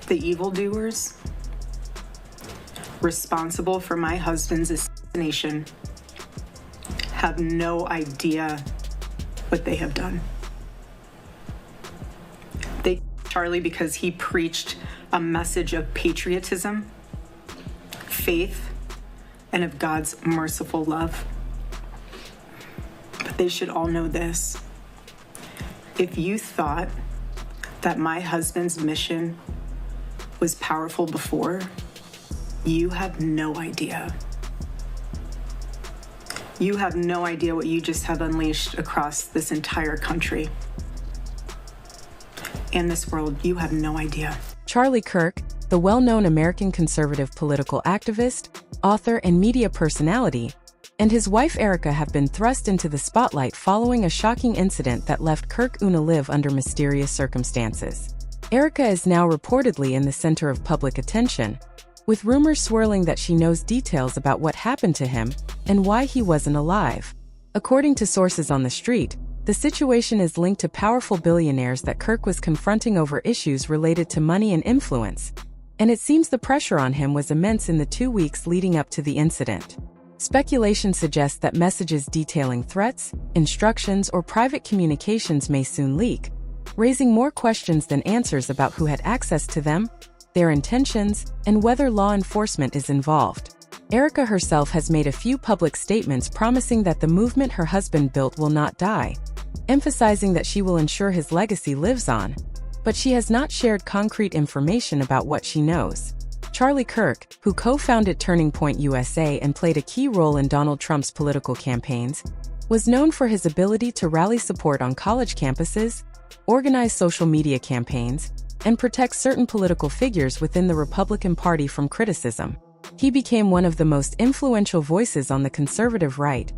the evildoers responsible for my husband's assassination have no idea what they have done. They killed Charlie because he preached a message of patriotism, faith, and of God's merciful love. But they should all know this. If you thought that my husband's mission was powerful before, you have no idea. You have no idea what you just have unleashed across this entire country and this world. You have no idea. Charlie Kirk, the well-known American conservative political activist, author, and media personality, and his wife Erica have been thrust into the spotlight following a shocking incident that left Kirk unalive under mysterious circumstances. Erica is now reportedly in the center of public attention, with rumors swirling that she knows details about what happened to him and why he wasn't alive. According to sources on the street, the situation is linked to powerful billionaires that Kirk was confronting over issues related to money and influence, and it seems the pressure on him was immense in the 2 weeks leading up to the incident. Speculation suggests that messages detailing threats, instructions, or private communications may soon leak, raising more questions than answers about who had access to them, their intentions, and whether law enforcement is involved. Erica herself has made a few public statements promising that the movement her husband built will not die, emphasizing that she will ensure his legacy lives on, but she has not shared concrete information about what she knows. Charlie Kirk, who co-founded Turning Point USA and played a key role in Donald Trump's political campaigns, was known for his ability to rally support on college campuses, organize social media campaigns, and protect certain political figures within the Republican Party from criticism. He became one of the most influential voices on the conservative right,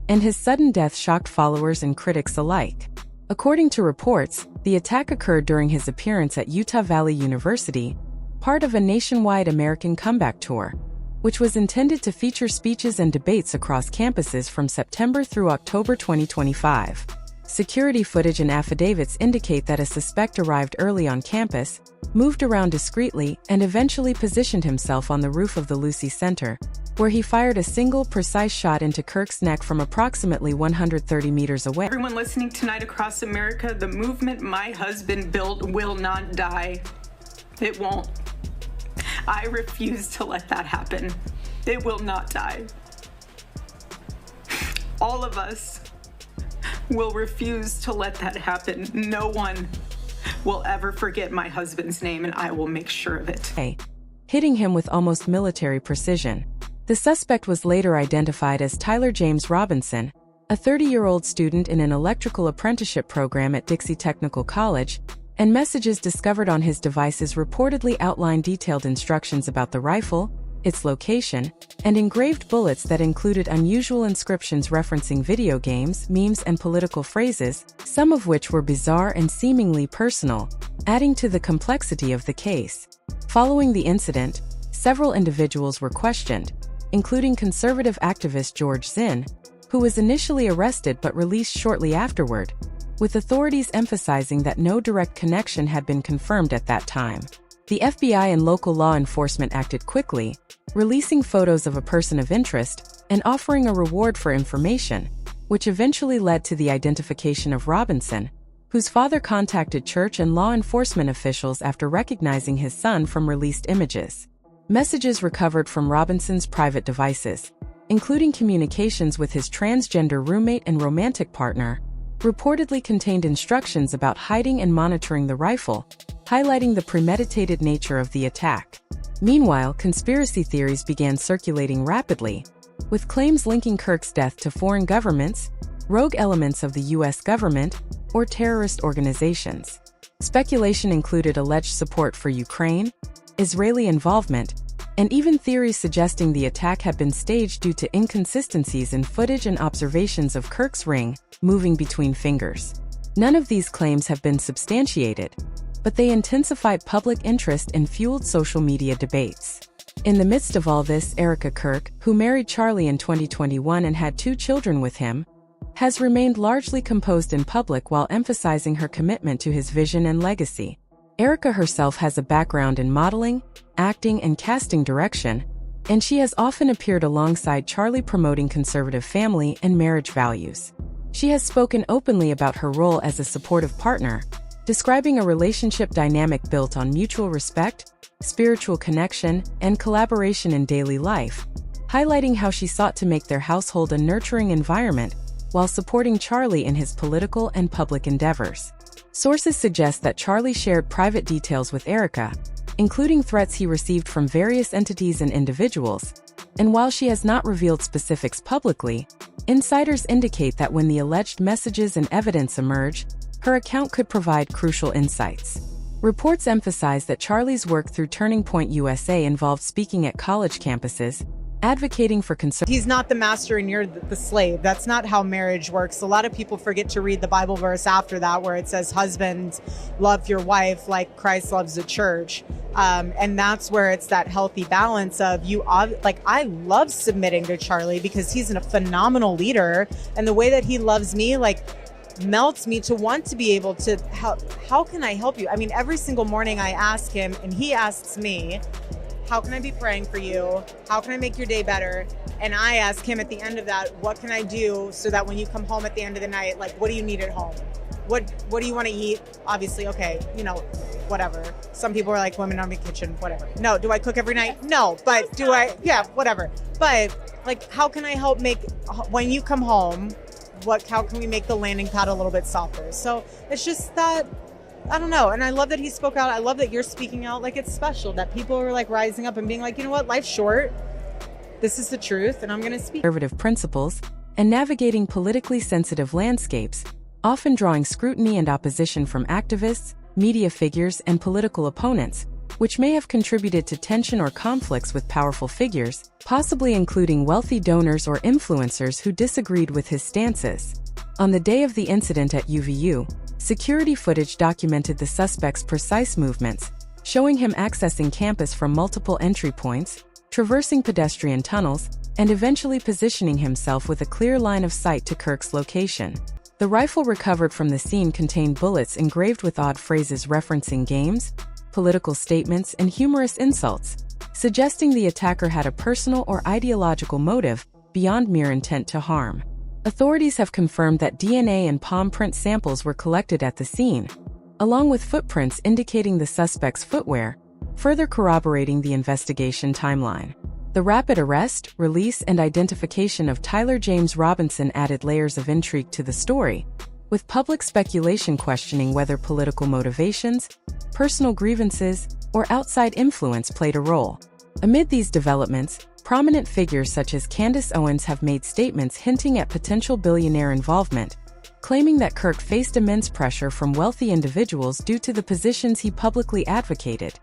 and his sudden death shocked followers and critics alike. According to reports, the attack occurred during his appearance at Utah Valley University, part of a nationwide American comeback tour, which was intended to feature speeches and debates across campuses from September through October 2025. Security footage and affidavits indicate that a suspect arrived early on campus, moved around discreetly, and eventually positioned himself on the roof of the Lucy Center, where he fired a single, precise shot into Kirk's neck from approximately 130 meters away. Everyone listening tonight across America, the movement my husband built will not die. It won't. I refuse to let that happen. It will not die. All of us will refuse to let that happen. No one will ever forget my husband's name, and I will make sure of it. Hitting him with almost military precision. The suspect was later identified as Tyler James Robinson, a 30-year-old student in an electrical apprenticeship program at Dixie Technical College, and messages discovered on his devices reportedly outlined detailed instructions about the rifle, its location, and engraved bullets that included unusual inscriptions referencing video games, memes, and political phrases, some of which were bizarre and seemingly personal, adding to the complexity of the case. Following the incident, several individuals were questioned, including conservative activist George Zinn, who was initially arrested but released shortly afterward, with authorities emphasizing that no direct connection had been confirmed at that time. The FBI and local law enforcement acted quickly, releasing photos of a person of interest and offering a reward for information, which eventually led to the identification of Robinson, whose father contacted church and law enforcement officials after recognizing his son from released images. Messages recovered from Robinson's private devices, including communications with his transgender roommate and romantic partner, reportedly contained instructions about hiding and monitoring the rifle, highlighting the premeditated nature of the attack. Meanwhile, conspiracy theories began circulating rapidly, with claims linking Kirk's death to foreign governments, rogue elements of the U.S. government, or terrorist organizations. Speculation included alleged support for Ukraine, Israeli involvement, and even theories suggesting the attack had been staged due to inconsistencies in footage and observations of Kirk's ring moving between fingers. None of these claims have been substantiated, but they intensified public interest and fueled social media debates. In the midst of all this, Erica Kirk, who married Charlie in 2021 and had 2 children with him, has remained largely composed in public while emphasizing her commitment to his vision and legacy. Erica herself has a background in modeling, acting, and casting direction, and she has often appeared alongside Charlie promoting conservative family and marriage values. She has spoken openly about her role as a supportive partner, describing a relationship dynamic built on mutual respect, spiritual connection, and collaboration in daily life, highlighting how she sought to make their household a nurturing environment while supporting Charlie in his political and public endeavors. Sources suggest that Charlie shared private details with Erica, including threats he received from various entities and individuals, and while she has not revealed specifics publicly, insiders indicate that when the alleged messages and evidence emerge, her account could provide crucial insights. Reports emphasize that Charlie's work through Turning Point USA involved speaking at college campuses, advocating for He's not the master and you're the slave. That's not how marriage works. A lot of people forget to read the Bible verse after that where it says, husbands, love your wife like Christ loves the church. And that's where it's that healthy balance of I love submitting to Charlie because he's a phenomenal leader. And the way that he loves me, melts me to want to be able to help. How can I help you? I mean, every single morning I ask him and he asks me, how can I be praying for you? How can I make your day better? And I ask him at the end of that, what can I do so that when you come home at the end of the night, what do you need at home? What do you want to eat? Obviously, okay, whatever. Some people are like, women in the kitchen, whatever. No, do I cook every night? No, but do I? Yeah, whatever. But how can I help when you come home, how can we make the landing pad a little bit softer? So it's just that, I don't know. And I love that he spoke out. I love that you're speaking out. It's special that people are rising up and being like, you know what, life's short. This is the truth. And I'm going to speak. Conservative principles and navigating politically sensitive landscapes, often drawing scrutiny and opposition from activists, media figures, and political opponents, which may have contributed to tension or conflicts with powerful figures, possibly including wealthy donors or influencers who disagreed with his stances. On the day of the incident at UVU, security footage documented the suspect's precise movements, showing him accessing campus from multiple entry points, traversing pedestrian tunnels, and eventually positioning himself with a clear line of sight to Kirk's location. The rifle recovered from the scene contained bullets engraved with odd phrases referencing games, political statements, and humorous insults, suggesting the attacker had a personal or ideological motive beyond mere intent to harm. Authorities have confirmed that DNA and palm print samples were collected at the scene, along with footprints indicating the suspect's footwear, further corroborating the investigation timeline. The rapid arrest, release, and identification of Tyler James Robinson added layers of intrigue to the story, with public speculation questioning whether political motivations, personal grievances, or outside influence played a role. Amid these developments, prominent figures such as Candace Owens have made statements hinting at potential billionaire involvement, claiming that Kirk faced immense pressure from wealthy individuals due to the positions he publicly advocated,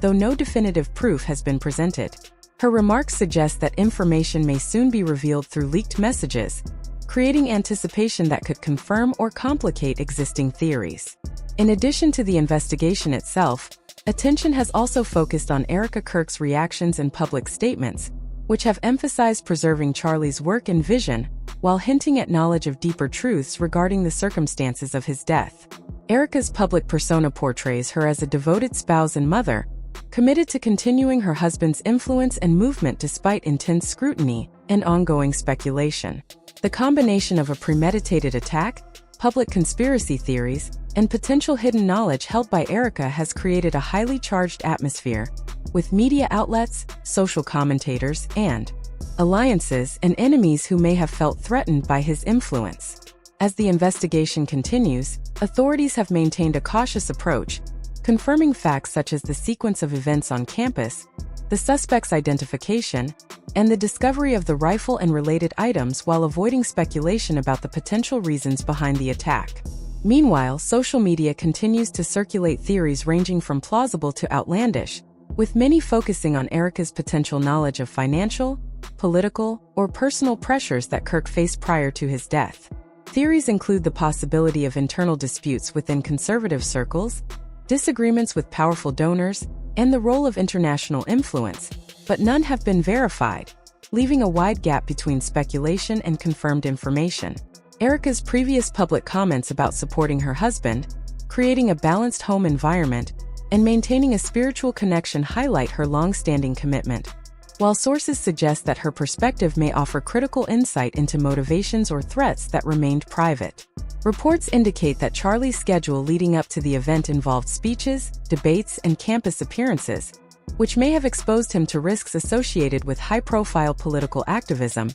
though no definitive proof has been presented. Her remarks suggest that information may soon be revealed through leaked messages, creating anticipation that could confirm or complicate existing theories. In addition to the investigation itself, attention has also focused on Erica Kirk's reactions and public statements, which have emphasized preserving Charlie's work and vision, while hinting at knowledge of deeper truths regarding the circumstances of his death. Erica's public persona portrays her as a devoted spouse and mother, committed to continuing her husband's influence and movement despite intense scrutiny and ongoing speculation. The combination of a premeditated attack, public conspiracy theories, and potential hidden knowledge held by Erica has created a highly charged atmosphere, with media outlets, social commentators, and alliances and enemies who may have felt threatened by his influence. As the investigation continues, authorities have maintained a cautious approach, confirming facts such as the sequence of events on campus, the suspect's identification, and the discovery of the rifle and related items while avoiding speculation about the potential reasons behind the attack. Meanwhile, social media continues to circulate theories ranging from plausible to outlandish, with many focusing on Erica's potential knowledge of financial, political, or personal pressures that Kirk faced prior to his death. Theories include the possibility of internal disputes within conservative circles, disagreements with powerful donors, and the role of international influence, but none have been verified, leaving a wide gap between speculation and confirmed information. Erica's previous public comments about supporting her husband, creating a balanced home environment, and maintaining a spiritual connection highlight her long-standing commitment, while sources suggest that her perspective may offer critical insight into motivations or threats that remained private. Reports indicate that Charlie's schedule leading up to the event involved speeches, debates, and campus appearances, which may have exposed him to risks associated with high-profile political activism,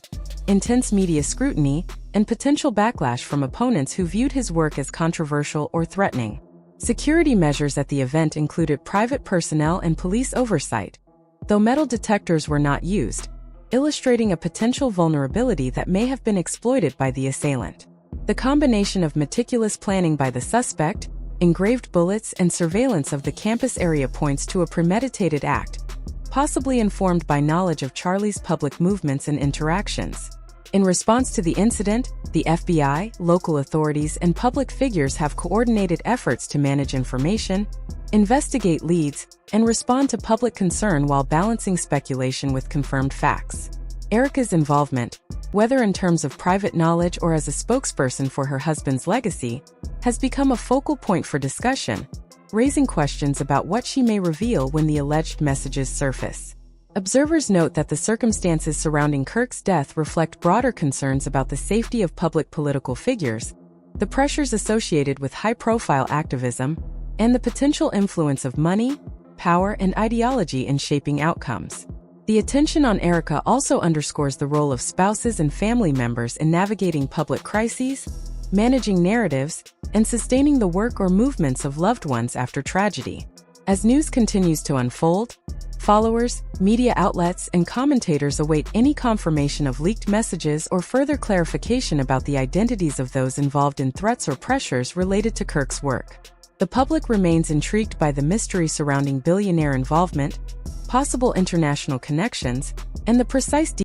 intense media scrutiny, and potential backlash from opponents who viewed his work as controversial or threatening. Security measures at the event included private personnel and police oversight, though metal detectors were not used, illustrating a potential vulnerability that may have been exploited by the assailant. The combination of meticulous planning by the suspect, engraved bullets, and surveillance of the campus area points to a premeditated act, possibly informed by knowledge of Charlie's public movements and interactions. In response to the incident, the FBI, local authorities, and public figures have coordinated efforts to manage information, investigate leads, and respond to public concern while balancing speculation with confirmed facts. Erica's involvement, whether in terms of private knowledge or as a spokesperson for her husband's legacy, has become a focal point for discussion, raising questions about what she may reveal when the alleged messages surface. Observers note that the circumstances surrounding Kirk's death reflect broader concerns about the safety of public political figures, the pressures associated with high-profile activism, and the potential influence of money, power, and ideology in shaping outcomes. The attention on Erica also underscores the role of spouses and family members in navigating public crises, managing narratives, and sustaining the work or movements of loved ones after tragedy. As news continues to unfold, followers, media outlets, and commentators await any confirmation of leaked messages or further clarification about the identities of those involved in threats or pressures related to Kirk's work. The public remains intrigued by the mystery surrounding billionaire involvement, possible international connections, and the precise